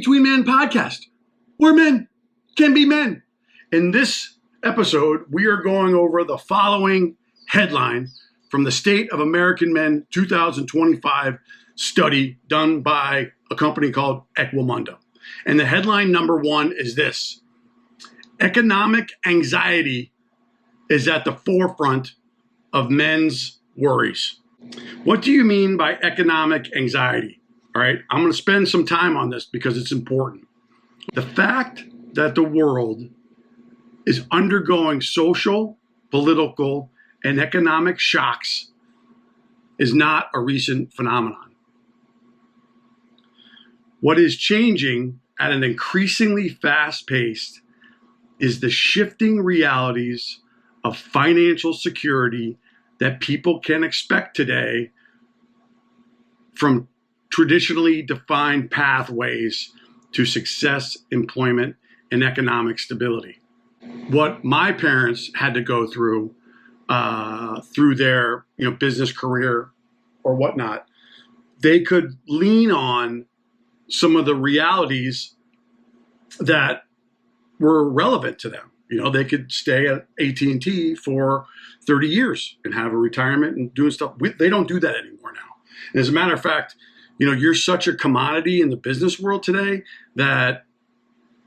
thein-betweenman podcast, where men can be men. In this episode, we are going over the following headline from the State of American Men 2025 study done by a company called Equimundo. And the headline number one is this: economic anxiety is at the forefront of men's worries. What do you mean by economic anxiety? All right, I'm going to spend some time on this because it's important. The fact that the world is undergoing social, political, and economic shocks is not a recent phenomenon. What is changing at an increasingly fast pace is the shifting realities of financial security that people can expect today from traditionally defined pathways to success, employment, and economic stability. What my parents had to go through their business career or whatnot, they could lean on some of the realities that were relevant to them. They could stay at AT&T for 30 years and have a retirement and doing stuff. They don't do that anymore now. And as a matter of fact, you're such a commodity in the business world today that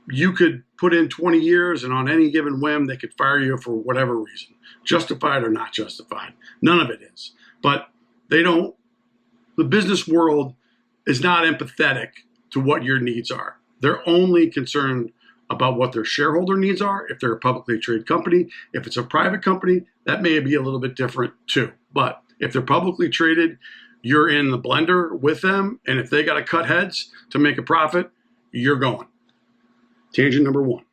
you could put in 20 years and on any given whim, they could fire you for whatever reason, justified or not justified. None of it is. But the business world is not empathetic to what your needs are. They're only concerned about what their shareholder needs are. If they're a publicly traded company, if it's a private company, that may be a little bit different too. But if they're publicly traded, you're in the blender with them. And if they got to cut heads to make a profit, you're going. Tangent number one,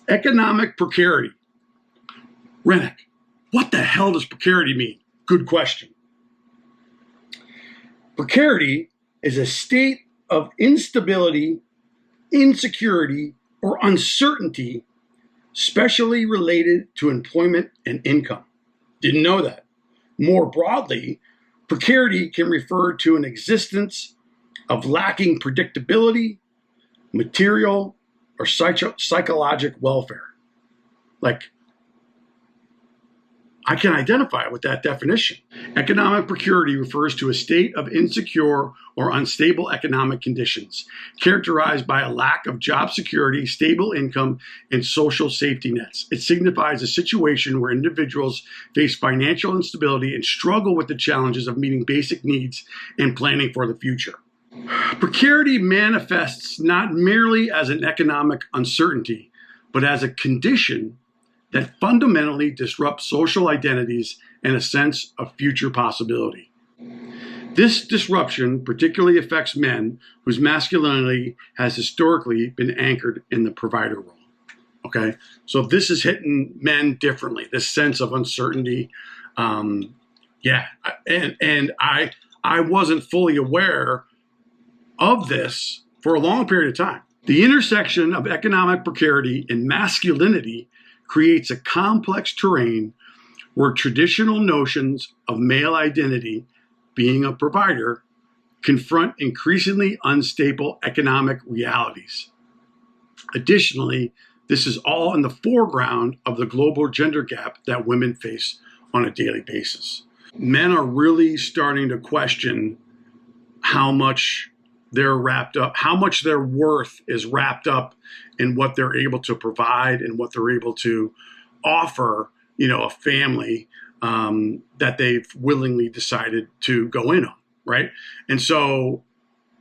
economic precarity. Rennick, what the hell does precarity mean? Good question. Precarity is a state of instability, insecurity, or uncertainty, especially related to employment and income. Didn't know that. More broadly, precarity can refer to an existence of lacking predictability, material, or psychological welfare. I can identify with that definition. Economic precarity refers to a state of insecure or unstable economic conditions, characterized by a lack of job security, stable income, and social safety nets. It signifies a situation where individuals face financial instability and struggle with the challenges of meeting basic needs and planning for the future. Precarity manifests not merely as an economic uncertainty, but as a condition that fundamentally disrupts social identities and a sense of future possibility. This disruption particularly affects men whose masculinity has historically been anchored in the provider role. Okay, so this is hitting men differently, this sense of uncertainty. And I wasn't fully aware of this for a long period of time. The intersection of economic precarity and masculinity creates a complex terrain where traditional notions of male identity, being a provider, confront increasingly unstable economic realities. Additionally, this is all in the foreground of the global gender gap that women face on a daily basis. Men are really starting to question how much they're wrapped up, how much their worth is wrapped up in what they're able to provide and what they're able to offer, a family that they've willingly decided to go in on, right? And so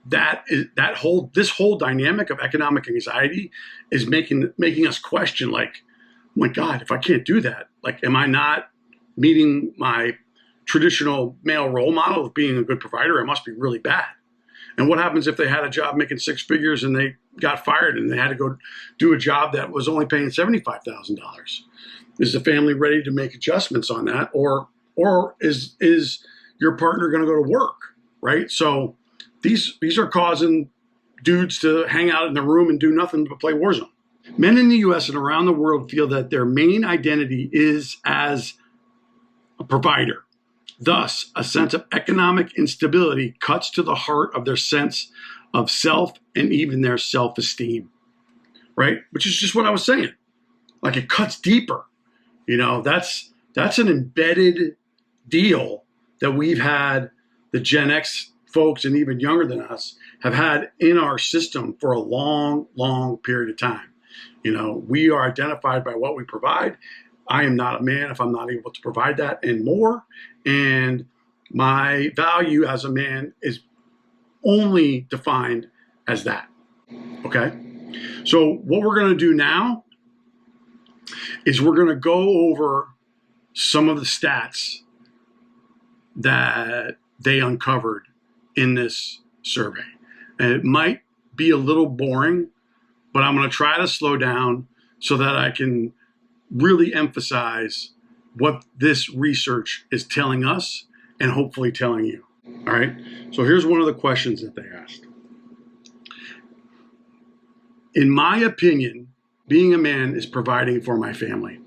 this whole dynamic of economic anxiety is making us question, oh my God, if I can't do that, am I not meeting my traditional male role model of being a good provider? I must be really bad. And what happens if they had a job making six figures and they got fired and they had to go do a job that was only paying $75,000? Is the family ready to make adjustments on that? Or is your partner going to go to work, right? So these are causing dudes to hang out in the room and do nothing but play Warzone. Men in the U.S. and around the world feel that their main identity is as a provider. Thus, a sense of economic instability cuts to the heart of their sense of self and even their self-esteem, right? Which is just what I was saying. Like, it cuts deeper. That's an embedded deal that we've had, the Gen X folks and even younger than us have had in our system for a long, long period of time. We are identified by what we provide. I am not a man if I'm not able to provide that and more. And my value as a man is only defined as that. Okay? So what we're going to do now is we're going to go over some of the stats that they uncovered in this survey. And it might be a little boring, but I'm going to try to slow down so that I can really emphasize what this research is telling us and hopefully telling you. All right. So here's one of the questions that they asked. In my opinion, being a man is providing for my family.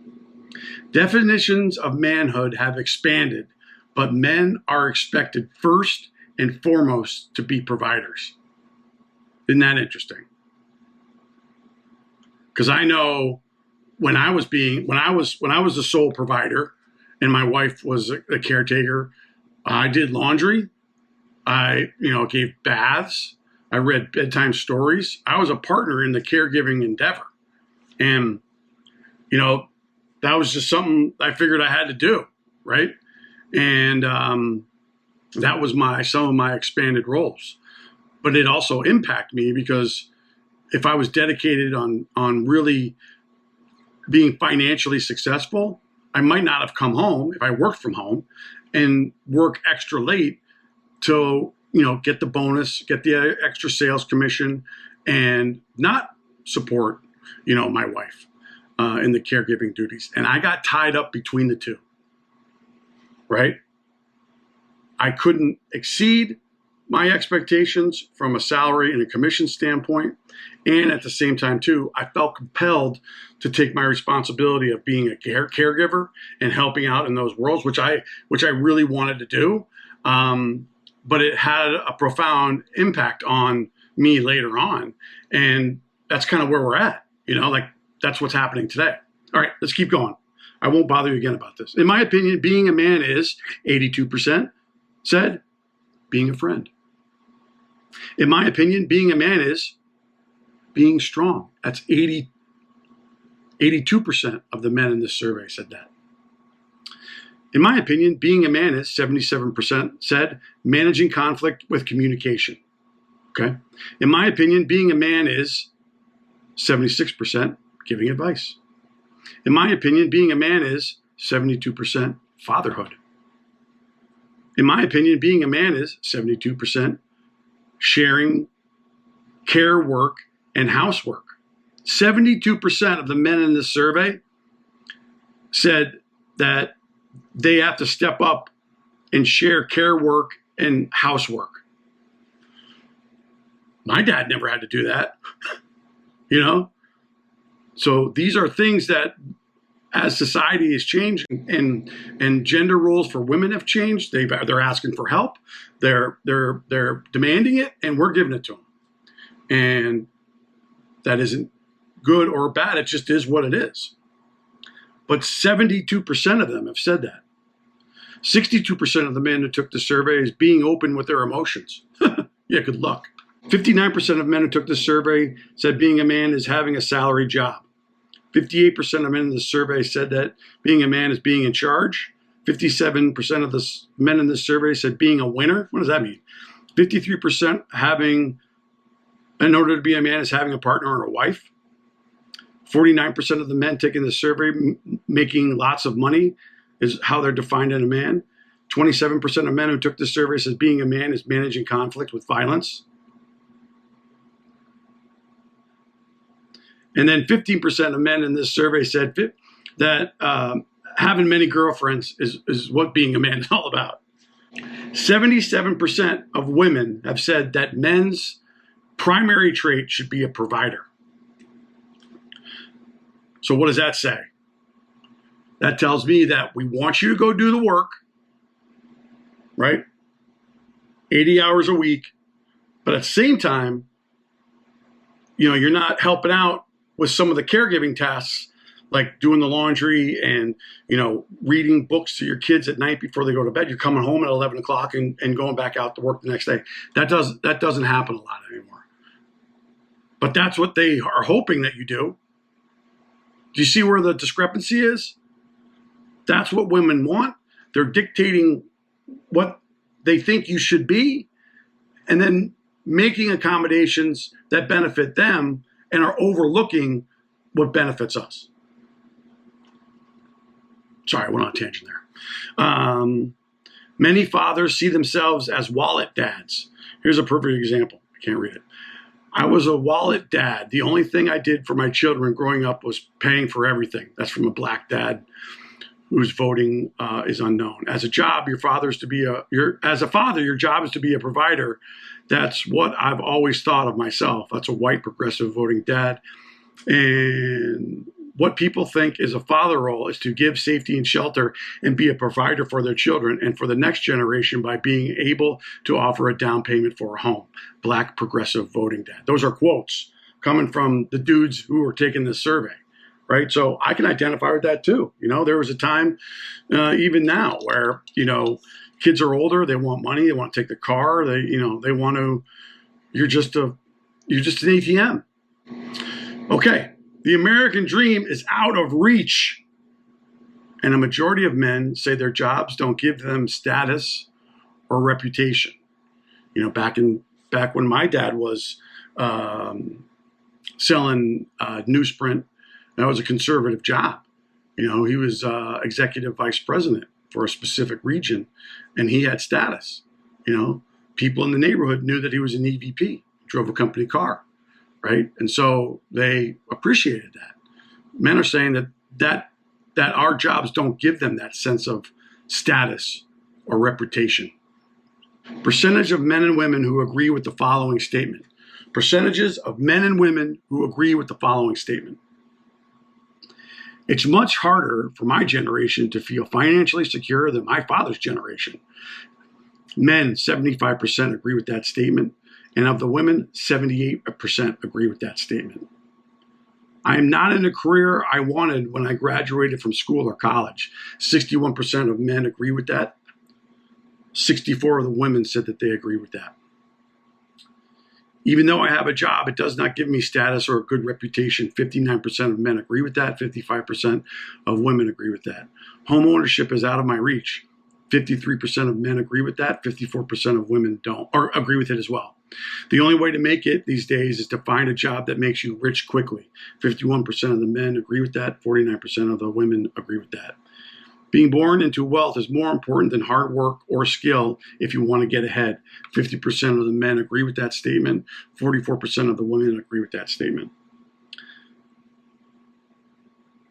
Definitions of manhood have expanded, but men are expected first and foremost to be providers. Isn't that interesting? Because I know when I was the sole provider and my wife was a caretaker, I did laundry. I, gave baths. I read bedtime stories. I was a partner in the caregiving endeavor. And, that was just something I figured I had to do, right? And that was some of my expanded roles. But it also impacted me because if I was dedicated on really being financially successful, I might not have come home if I worked from home and work extra late to, get the bonus, get the extra sales commission, and not support, my wife in the caregiving duties. And I got tied up between the two, right? I couldn't exceed my expectations from a salary and a commission standpoint. And at the same time, too, I felt compelled to take my responsibility of being a caregiver and helping out in those worlds, which I really wanted to do. But it had a profound impact on me later on. And that's kind of where we're at, that's what's happening today. All right, let's keep going. I won't bother you again about this. In my opinion, being a man is 82% said being a friend. In my opinion, being a man is being strong. That's 82% of the men in this survey said that. In my opinion, being a man is 77% said managing conflict with communication. Okay. In my opinion, being a man is 76% giving advice. In my opinion, being a man is 72% fatherhood. In my opinion, being a man is 72% sharing care work and housework. 72% of the men in this survey said that they have to step up and share care work and housework. My dad never had to do that, So these are things that, as society has changed and gender roles for women have changed, they're asking for help. They're demanding it, and we're giving it to them. And that isn't good or bad. It just is what it is. But 72% of them have said that. 62% of the men who took the survey is being open with their emotions. Yeah, good luck. 59% of men who took the survey said being a man is having a salary job. 58% of men in the survey said that being a man is being in charge. 57% of the men in this survey said being a winner. What does that mean? 53% in order to be a man, is having a partner or a wife. 49% of the men taking the survey making lots of money is how they're defined in a man. 27% of men who took the survey says being a man is managing conflict with violence. And then 15% of men in this survey said that having many girlfriends is what being a man is all about. 77% of women have said that men's primary trait should be a provider. So what does that say? That tells me that we want you to go do the work, right? 80 hours a week, But at the same time, you're not helping out with some of the caregiving tasks, like doing the laundry and, reading books to your kids at night before they go to bed. You're coming home at 11 o'clock and going back out to work the next day. That doesn't happen a lot anymore. But that's what they are hoping that you do. Do you see where the discrepancy is? That's what women want. They're dictating what they think you should be, and then making accommodations that benefit them and are overlooking what benefits us. Sorry, I went on a tangent there. Many fathers see themselves as wallet dads. Here's a perfect example. I can't read it. I was a wallet dad. The only thing I did for my children growing up was paying for everything. That's from a black dad whose voting is unknown. As a job, your father is to be as a father, your job is to be a provider. That's what I've always thought of myself. That's a white progressive voting dad. And what people think is a father role is to give safety and shelter and be a provider for their children and for the next generation by being able to offer a down payment for a home. Black progressive voting dad. Those are quotes coming from the dudes who are taking this survey, right? So I can identify with that too. There was a time, even now, where, kids are older, they want money, they want to take the car, they want to, you're just an ATM. Okay. The American dream is out of reach. And a majority of men say their jobs don't give them status or reputation. Back when my dad was selling newsprint, that was a conservative job. He was executive vice president for a specific region, and he had status. People in the neighborhood knew that he was an EVP, drove a company car. Right. And so they appreciated that. Men are saying that our jobs don't give them that sense of status or reputation. Percentage of men and women who agree with the following statement. Percentages of men and women who agree with the following statement. It's much harder for my generation to feel financially secure than my father's generation. Men, 75% agree with that statement. And of the women, 78% agree with that statement. I am not in the career I wanted when I graduated from school or college. 61% of men agree with that. 64% of the women said that they agree with that. Even though I have a job, it does not give me status or a good reputation. 59% of men agree with that. 55% of women agree with that. Home ownership is out of my reach. 53% of men agree with that. 54% of women don't, or agree with it as well. The only way to make it these days is to find a job that makes you rich quickly. 51% of the men agree with that. 49% of the women agree with that. Being born into wealth is more important than hard work or skill if you want to get ahead. 50% of the men agree with that statement. 44% of the women agree with that statement.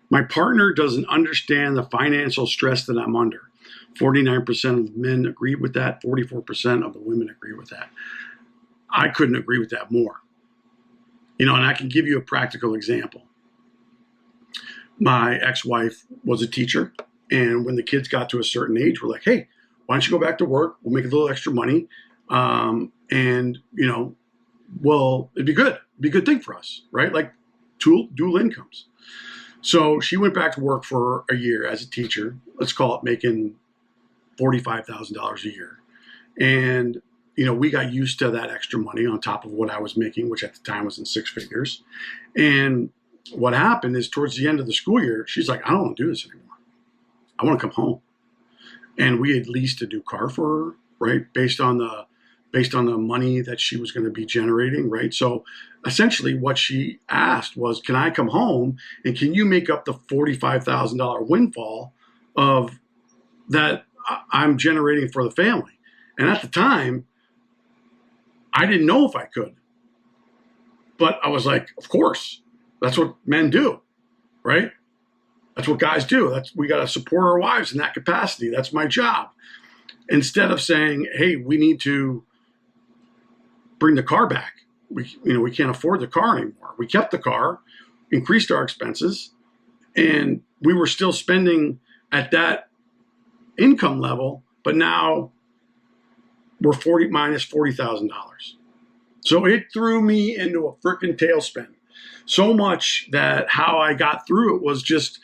My partner doesn't understand the financial stress that I'm under. 49% of the men agree with that. 44% of the women agree with that. I couldn't agree with that more. And I can give you a practical example. My ex-wife was a teacher, and when the kids got to a certain age, we're like, hey, why don't you go back to work? We'll make a little extra money. It'd be good. It'd be a good thing for us, right? Like dual incomes. So she went back to work for a year as a teacher. Let's call it making $45,000 a year. And we got used to that extra money on top of what I was making, which at the time was in six figures. And what happened is towards the end of the school year, she's like, I don't want to do this anymore. I want to come home. And we had leased a new car for her, right? Based on the money that she was going to be generating, right? So essentially what she asked was, can I come home and can you make up the $45,000 windfall of that I'm generating for the family? And at the time, I didn't know if I could, but I was like, of course, that's what men do, right? That's what guys do. We got to support our wives in that capacity. That's my job. Instead of saying, hey, we need to bring the car back. We can't afford the car anymore. We kept the car, increased our expenses, and we were still spending at that income level, but now we're minus $40,000. So it threw me into a freaking tailspin. So much that how I got through it was just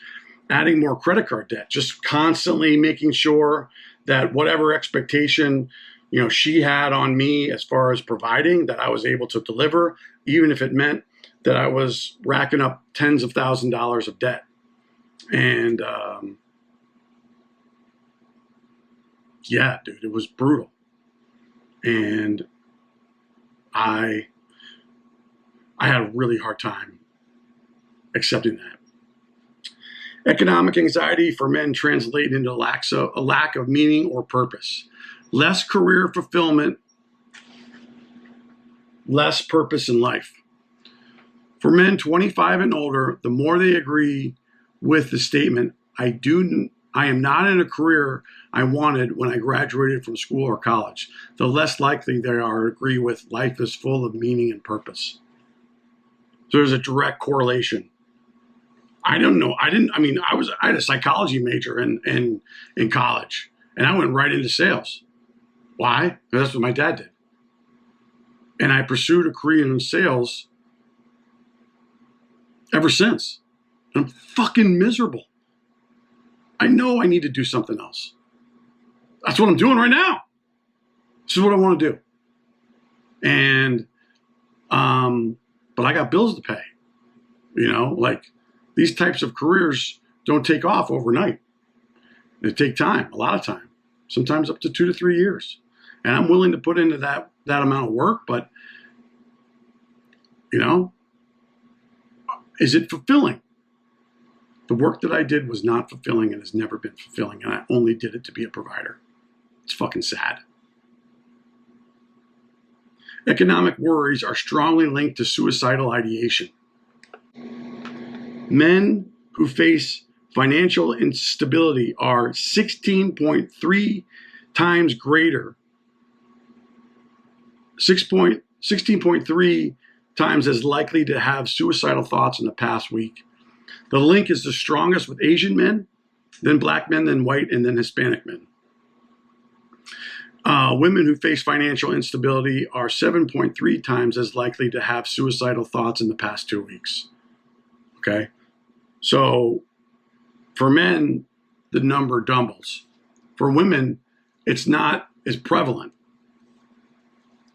adding more credit card debt, just constantly making sure that whatever expectation, she had on me as far as providing, that I was able to deliver, even if it meant that I was racking up tens of $1,000s of debt. And yeah, dude, it was brutal. And I had a really hard time accepting that. Economic anxiety for men translate into a lack of meaning or purpose, less career fulfillment, less purpose in life. For men 25 and older, the more they agree with the statement, I am not in a career I wanted when I graduated from school or college, the less likely they are to agree with life is full of meaning and purpose. So there's a direct correlation. I don't know. I had a psychology major in college, and I went right into sales. Why? Because that's what my dad did. And I pursued a career in sales ever since. And I'm fucking miserable. I know I need to do something else. That's what I'm doing right now. This is what I want to do. And, but I got bills to pay. These types of careers don't take off overnight. They take time, a lot of time, sometimes up to 2 to 3 years. And I'm willing to put into that amount of work, but, is it fulfilling? The work that I did was not fulfilling and has never been fulfilling, and I only did it to be a provider. It's fucking sad. Economic worries are strongly linked to suicidal ideation. Men who face financial instability are 16.3 times greater, 16.3 times as likely to have suicidal thoughts in the past week. The link is the strongest with Asian men, then black men, then white, and then Hispanic men. Women who face financial instability are 7.3 times as likely to have suicidal thoughts in the past 2 weeks. Okay? So for men, the number doubles. For women, it's not as prevalent.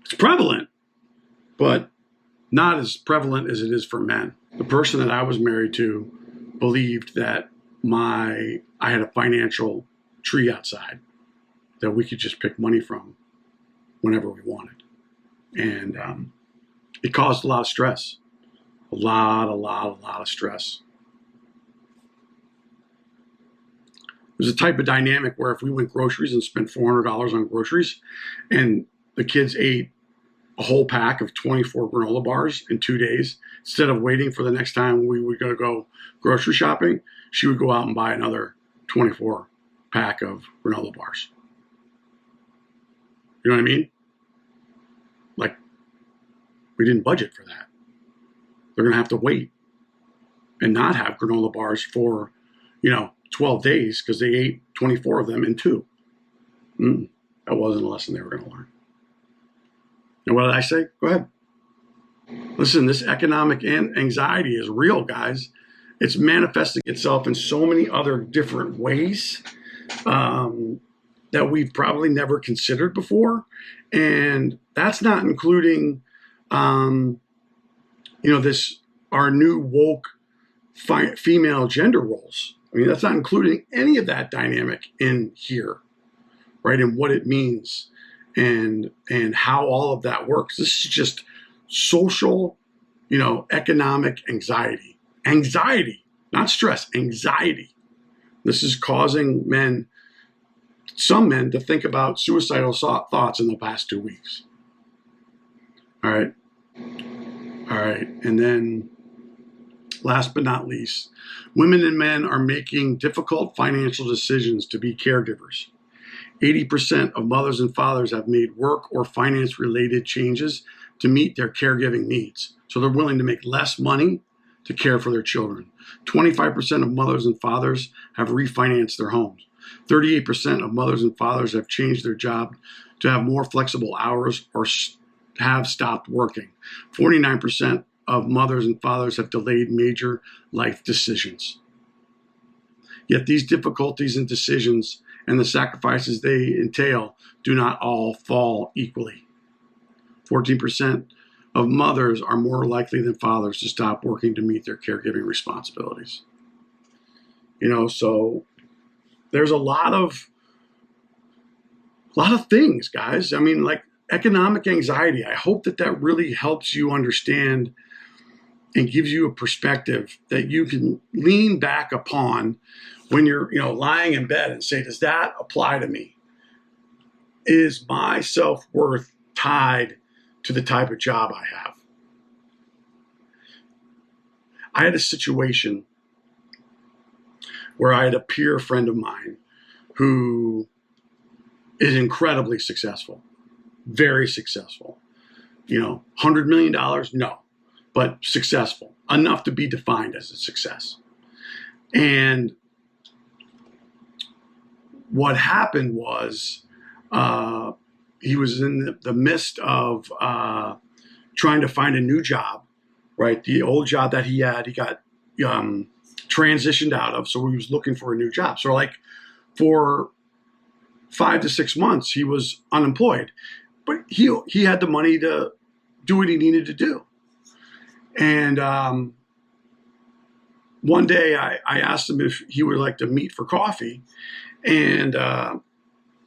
It's prevalent, but not as prevalent as it is for men. The person that I was married to believed that I had a financial tree outside that we could just pick money from whenever we wanted. And it caused a lot of stress. A lot of stress. There's a type of dynamic where if we went groceries and spent $400 on groceries and the kids ate a whole pack of 24 granola bars in 2 days, instead of waiting for the next time we were going to go grocery shopping, she would go out and buy another 24 pack of granola bars. You know what I mean? Like, we didn't budget for that. They're going to have to wait and not have granola bars for, 12 days because they ate 24 of them in 2. That wasn't a lesson they were going to learn. And what did I say? Go ahead. Listen, this economic anxiety is real, guys. It's manifesting itself in so many other different ways that we've probably never considered before. And that's not including, our new woke female gender roles. I mean, that's not including any of that dynamic in here, right? And what it means and how all of that works. This is just social, economic anxiety. Anxiety, not stress, anxiety. This is causing some men to think about suicidal thoughts in the past 2 weeks. All right. And then last but not least, women and men are making difficult financial decisions to be caregivers. 80% of mothers and fathers have made work or finance-related changes to meet their caregiving needs. So they're willing to make less money to care for their children. 25% of mothers and fathers have refinanced their homes. 38% of mothers and fathers have changed their job to have more flexible hours or have stopped working. 49% of mothers and fathers have delayed major life decisions. Yet these difficulties and decisions and the sacrifices they entail do not all fall equally. 14% of mothers are more likely than fathers to stop working to meet their caregiving responsibilities. So there's a lot of things, guys. I mean, like economic anxiety. I hope that really helps you understand and gives you a perspective that you can lean back upon when you're, lying in bed and say, does that apply to me? Is my self-worth tied to the type of job I have? I had a situation where I had a peer friend of mine who is incredibly successful, very successful. $100 million? No, but successful, enough to be defined as a success. And what happened was he was in the midst of trying to find a new job, right? The old job that he had, he got transitioned out of, so he was looking for a new job. So like for 5 to 6 months, he was unemployed, but he had the money to do what he needed to do. And one day I asked him if he would like to meet for coffee, and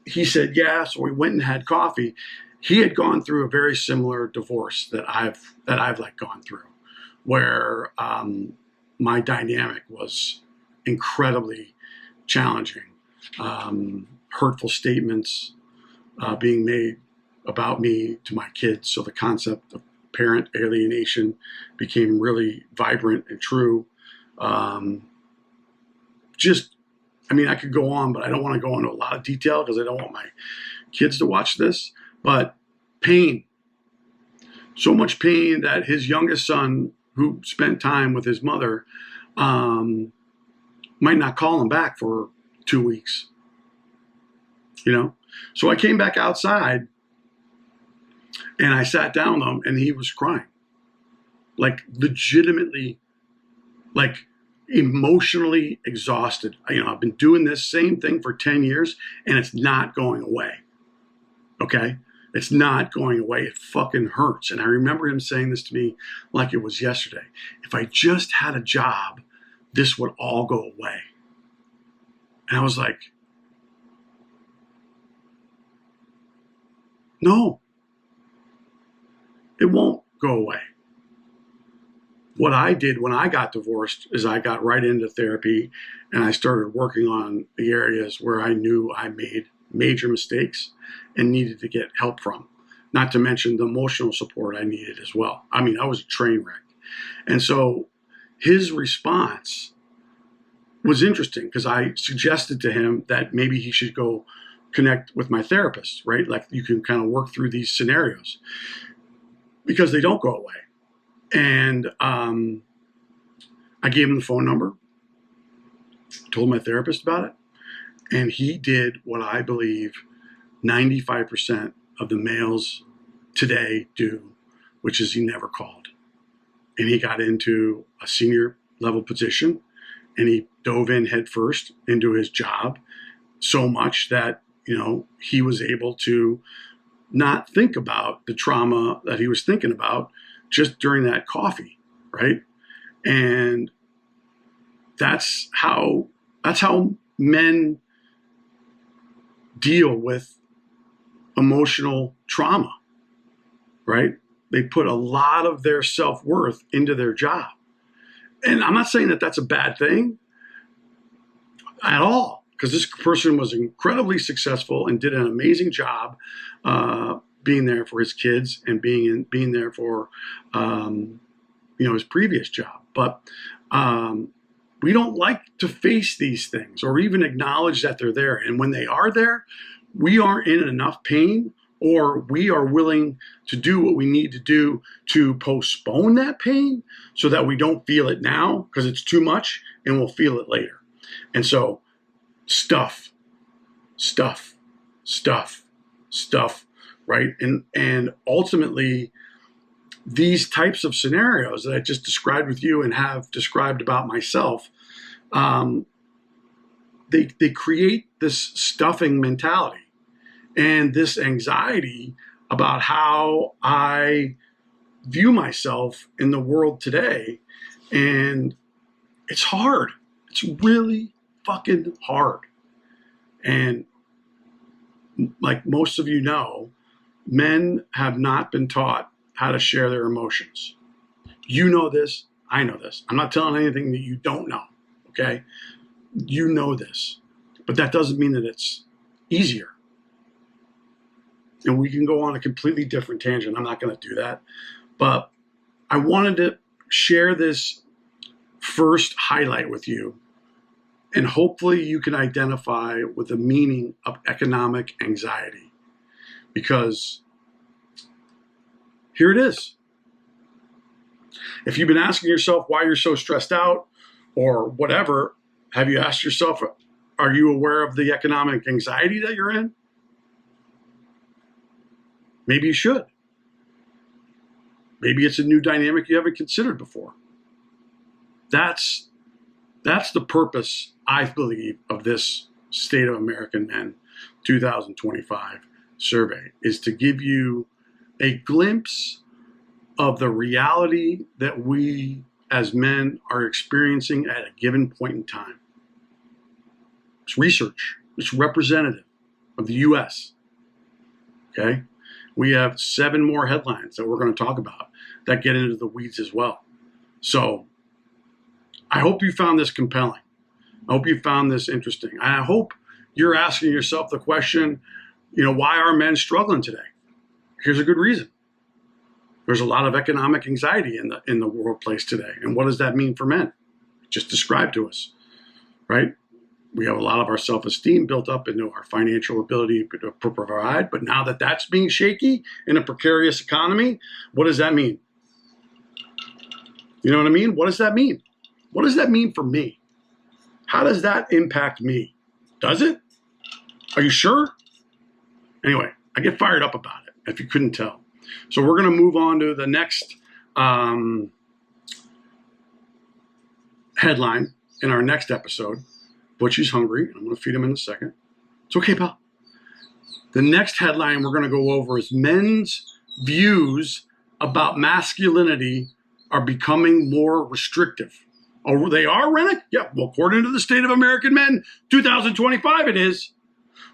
he said yeah. So we went and had coffee. He had gone through a very similar divorce that I've like gone through, where my dynamic was incredibly challenging. Hurtful statements being made about me to my kids. So the concept of parent alienation became really vibrant and true. I could go on, but I don't want to go into a lot of detail because I don't want my kids to watch this. But pain, so much pain that his youngest son, who spent time with his mother, might not call him back for 2 weeks. So I came back outside and I sat down with him, and he was crying, like legitimately, like emotionally exhausted. I've been doing this same thing for 10 years and it's not going away. Okay. It's not going away. It fucking hurts. And I remember him saying this to me like it was yesterday. If I just had a job, this would all go away. And I was like, no, it won't go away. What I did when I got divorced is I got right into therapy and I started working on the areas where I knew I made major mistakes and needed to get help from, not to mention the emotional support I needed as well. I was a train wreck. And so his response was interesting because I suggested to him that maybe he should go connect with my therapist, right? Like you can kind of work through these scenarios because they don't go away. And I gave him the phone number, told my therapist about it, and he did what I believe 95% of the males today do, which is he never called. And he got into a senior level position and he dove in head first into his job so much that, he was able to not think about the trauma that he was thinking about just during that coffee, right? And that's how men deal with emotional trauma, right? They put a lot of their self-worth into their job. And I'm not saying that that's a bad thing at all, because this person was incredibly successful and did an amazing job being there for his kids and being there for his previous job. But we don't like to face these things or even acknowledge that they're there. And when they are there, we aren't in enough pain, or we are willing to do what we need to do to postpone that pain so that we don't feel it now because it's too much and we'll feel it later. And so stuff right? And ultimately, these types of scenarios that I just described with you and have described about myself, they create this stuffing mentality and this anxiety about how I view myself in the world today. And it's hard. It's really fucking hard. And like most of you know, men have not been taught how to share their emotions. You know this. I know this. I'm not telling anything that you don't know. Okay? You know this. But that doesn't mean that it's easier. And we can go on a completely different tangent. I'm not going to do that. But I wanted to share this first highlight with you. And hopefully you can identify with the meaning of economic anxiety. Because here it is. If you've been asking yourself why you're so stressed out or whatever, have you asked yourself, are you aware of the economic anxiety that you're in? Maybe you should. Maybe it's a new dynamic you haven't considered before. That's the purpose, I believe, of this State of American Men 2025 survey, is to give you a glimpse of the reality that we as men are experiencing at a given point in time. It's research. It's representative of the U.S. Okay? We have 7 more headlines that we're going to talk about that get into the weeds as well. So I hope you found this compelling. I hope you found this interesting. I hope you're asking yourself the question, why are men struggling today? Here's a good reason. There's a lot of economic anxiety in the workplace today. And what does that mean for men? Just described to us, right? We have a lot of our self-esteem built up into our financial ability to provide. But now that that's being shaky in a precarious economy, what does that mean? You know what I mean? What does that mean? What does that mean for me? How does that impact me? Does it? Are you sure? Anyway, I get fired up about it, if you couldn't tell. So we're going to move on to the next headline in our next episode. Butchie's hungry. I'm going to feed him in a second. It's okay, pal. The next headline we're going to go over is men's views about masculinity are becoming more restrictive. Oh, they are, Rennick? Yeah, well, according to the State of American Men 2025, it is.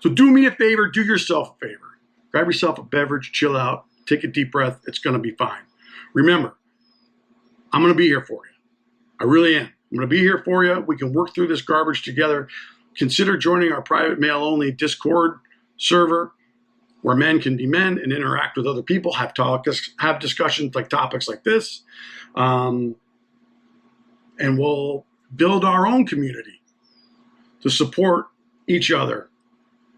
So do me a favor, do yourself a favor. Grab yourself a beverage, chill out, take a deep breath. It's going to be fine. Remember, I'm going to be here for you. I really am. I'm going to be here for you. We can work through this garbage together. Consider joining our private male-only Discord server where men can be men and interact with other people, have discussions like topics like this. And we'll build our own community to support each other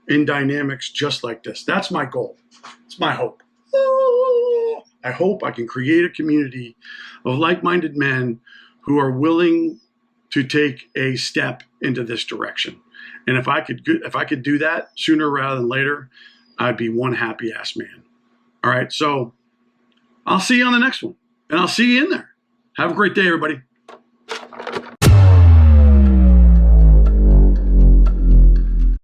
in dynamics just like this. That's my goal. It's my hope. I hope I can create a community of like-minded men who are willing to take a step into this direction. And if I could do that sooner rather than later, I'd be one happy ass man. All right. So I'll see you on the next one, and I'll see you in there. Have a great day, everybody.